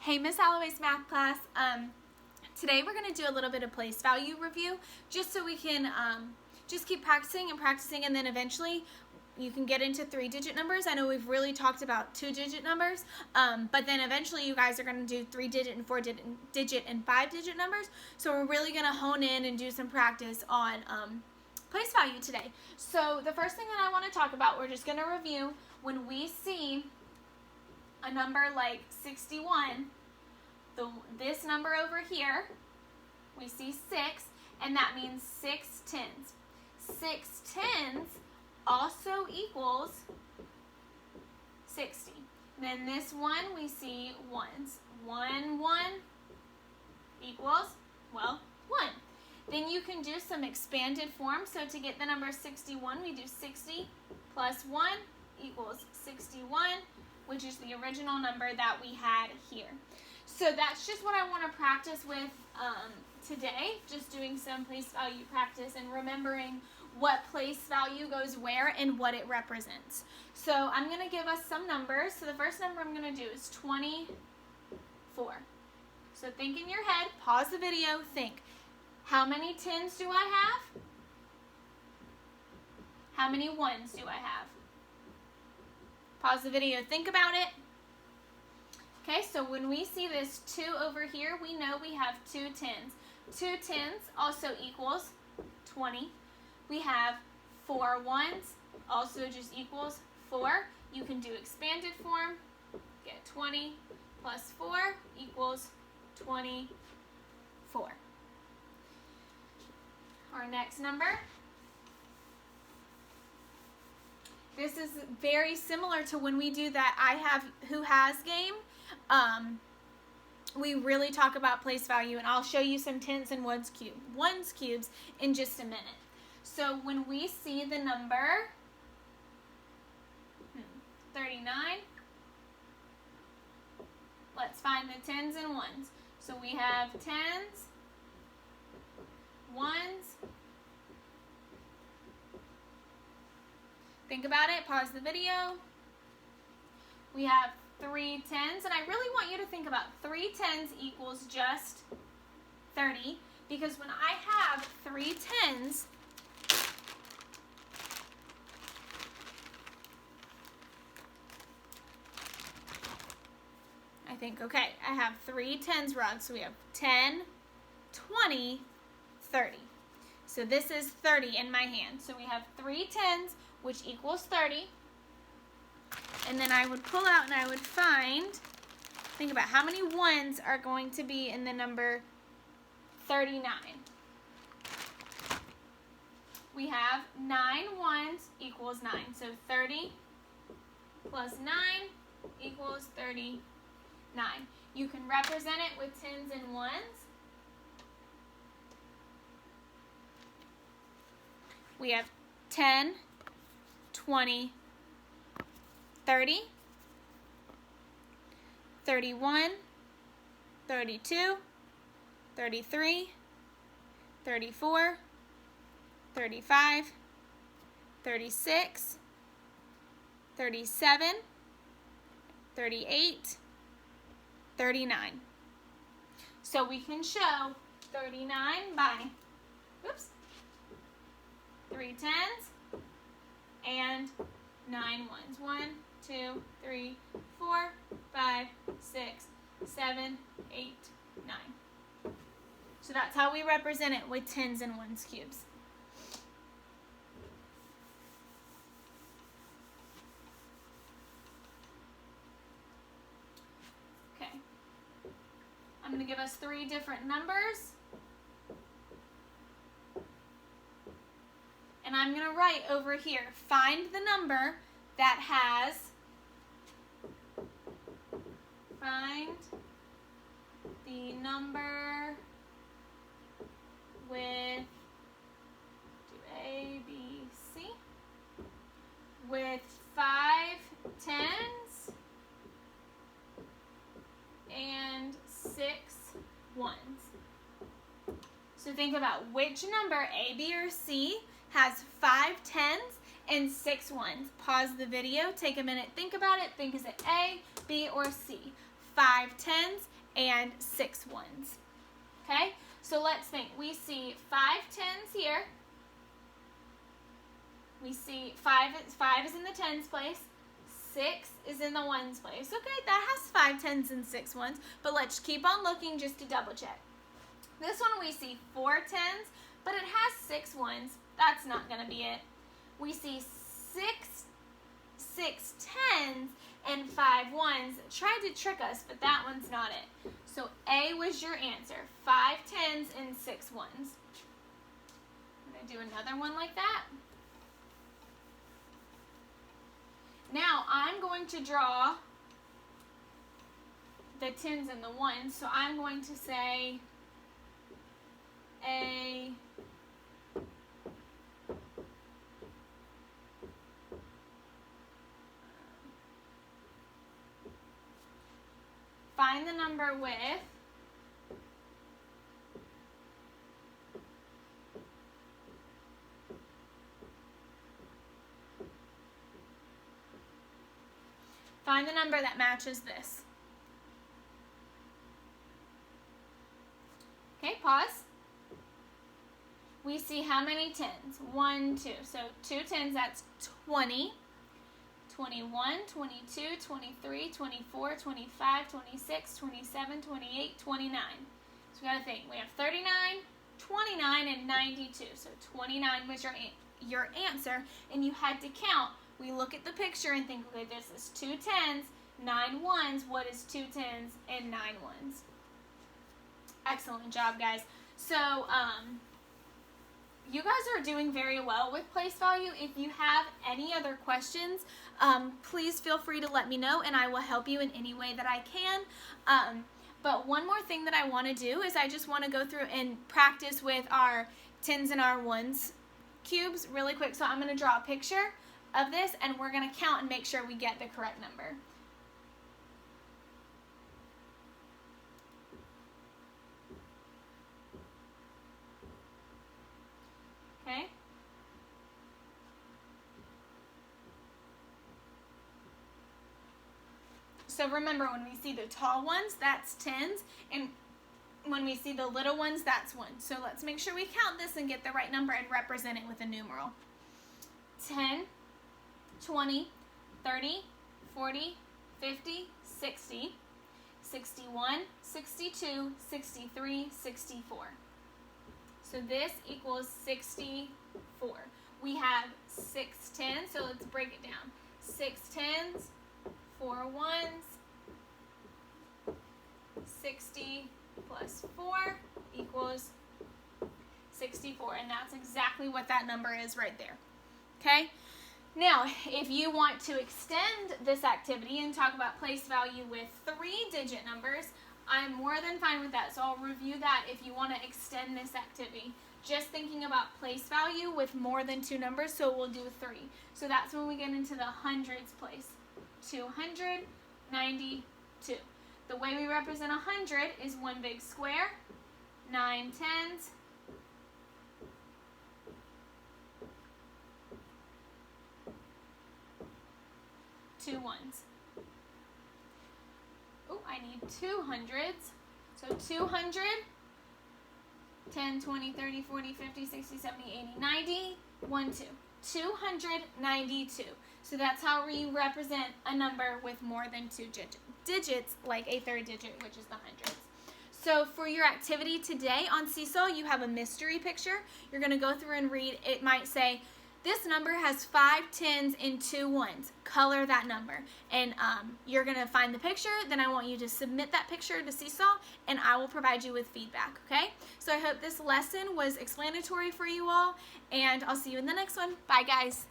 Hey, Miss Alloway's math class. Today we're going to do a little bit of place value review just so we can just keep practicing and practicing, and then eventually you can get into 3-digit numbers. I know we've really talked about 2-digit numbers, but then eventually you guys are going to do 3-digit and 4-digit and 5-digit numbers. So we're really going to hone in and do some practice on place value today. So the first thing that I want to talk about, we're just going to review when we see a number like 61, this number over here, we see 6, and that means 6 tens. 6 tens also equals 60. Then this one, we see ones. 1 equals, well, 1. Then you can do some expanded form. So to get the number 61, we do 60 plus 1 equals 61, which is the original number that we had here. So that's just what I want to practice with today, just doing some place value practice and remembering what place value goes where and what it represents. So I'm going to give us some numbers. So the first number I'm going to do is 24. So think in your head, pause the video, think, how many tens do I have? How many ones do I have? Pause the video, think about it. Okay, so when we see this 2 over here, we know we have 2 tens. 2 tens also equals 20. We have 4 ones, also just equals 4. You can do expanded form, get 20 plus 4 equals 24. Our next number. This is very similar to when we do that I have who has game. We really talk about place value, and I'll show you some tens and ones cubes in just a minute. So when we see the number 39, let's find the tens and ones. So we have tens, ones. Think about it, pause the video. We have 3 tens, and I really want you to think about 3 tens equals just 30, because when I have 3 tens, I think, okay, I have 3 tens rods, so we have 10, 20, 30. So this is 30 in my hand. So we have 3 tens, which equals 30. And then I would pull out and I would find, think about how many ones are going to be in the number 39. We have 9 ones equals 9. So 30 plus 9 equals 39. You can represent it with tens and ones. We have 10, 20, 30, 31, 32, 33, 34, 35, 36, 37, 38, 39. So we can show 39 by, 3 tens and 9 ones. 1, 2, 3, 4, 5, 6, 7, 8, 9. So that's how we represent it with tens and ones cubes. Okay. I'm going to give us 3 different numbers. And I'm going to write over here, find the number that has, find the number with, do A, B, C, with 5 tens and 6 ones. So think about which number, A, B, or C, has 5 tens and 6 ones. Pause the video, take a minute, think about it. Think, is it A, B, or C? 5 tens, and 6 ones. Okay, so let's think. We see 5 tens here. We see 5 is in the tens place. 6 is in the ones place. Okay, that has 5 tens and 6 ones, but let's keep on looking just to double check. This one we see 4 tens, but it has 6 ones. That's not going to be it. We see 6 tens and 5 ones. Tried to trick us, but that one's not it. So A was your answer. 5 tens and 6 ones. I'm going to do another one like that. Now I'm going to draw the tens and the ones. So I'm going to say A, find the number with that matches this. Okay, pause. We see how many tens? 1, 2. So 2 tens, that's 20. 21, 22, 23, 24, 25, 26, 27, 28, 29. So we got to think. We have 39, 29, and 92. So 29 was your answer, and you had to count. We look at the picture and think, okay, this is 2 tens, 9 ones. What is 2 tens and 9 ones? Excellent job, guys. So, you guys are doing very well with place value. If you have any other questions, please feel free to let me know, and I will help you in any way that I can. But one more thing that I want to do is I just want to go through and practice with our tens and our ones cubes really quick. So I'm going to draw a picture of this, and we're going to count and make sure we get the correct number. Okay. So remember, when we see the tall ones, that's tens, and when we see the little ones, that's ones. So let's make sure we count this and get the right number and represent it with a numeral. 10, 20, 30, 40, 50, 60, 61, 62, 63, 64. So this equals 64. We have 6 tens, so let's break it down. 6 tens, 4 ones, 60 plus 4 equals 64, and that's exactly what that number is right there. Okay? Now, if you want to extend this activity and talk about place value with 3-digit numbers, I'm more than fine with that, so I'll review that if you want to extend this activity. Just thinking about place value with more than 2 numbers, so we'll do 3. So that's when we get into the hundreds place. 292. The way we represent 100 is one big square, 9 tens, 2 ones. Oh, I need 2 hundreds. So 200, 10, 20, 30, 40, 50, 60, 70, 80, 90, 1, 2. 292. So that's how we represent a number with more than 2 digits, like a 3rd digit, which is the hundreds. So for your activity today on Seesaw, you have a mystery picture. You're going to go through and read. It might say, this number has 5 tens and 2 ones. Color that number. And you're going to find the picture. Then I want you to submit that picture to Seesaw, and I will provide you with feedback, okay? So I hope this lesson was explanatory for you all, and I'll see you in the next one. Bye, guys.